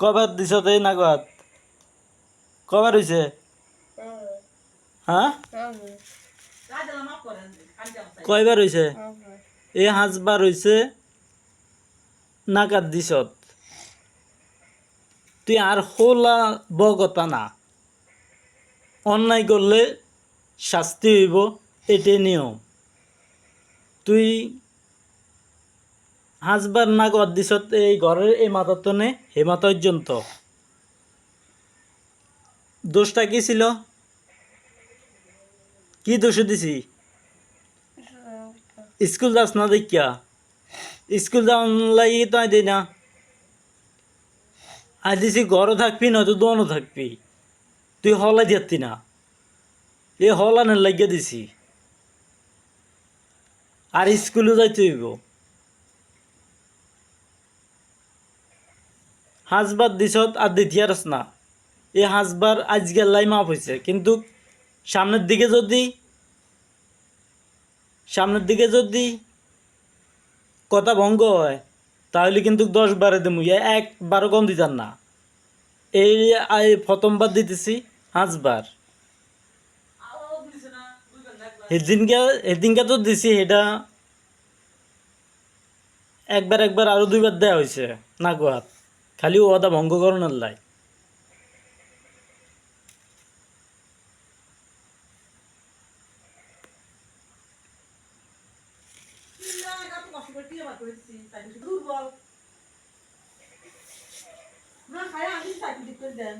কবার দিছ এই নাগত কবার হইছে হ্যাঁ কয়বার হইছে এই 5 বার হইছে নাগাদ দিছত তুই আর হোলা বগতা না অন্যায় করলে শাস্তি হইব এটাই নিয়ম তুই 5 বার নাগদ দিছত এই ঘরের এই মাথাতনে হে মাথা পর্যন্ত দোষটা কি ছিল কি দোষ দিছি স্কুল যাস না দেখিয়া স্কুল যাওয়ার লাগি তো আই দিই না আই দিছি ঘরও থাকবি নয়তো দোনো থাকবি তুই হলাই দিতি না এ হলানের লাগিয়ে দিছি আর স্কুলে যাইতে হইব 5 বার দিছত আর দ্বিতীয়ারস না এই 5 বার আজকের লাই মাপ হয়েছে কিন্তু সামনের দিকে যদি কথা ভঙ্গ হয় তাহলে কিন্তু 10 বারে দেবো একবারও কম দিতাম না এই প্রথমবার দিতেছি 5 বার সেদিনকে তো দিছি সেটা একবার আরো 2 বার দেওয়া হয়েছে না গোয়াত খালি ওয়াদা ভঙ্গ করানোর লাই দুর্বল না খায় আমি সার্টিফিকেট দেন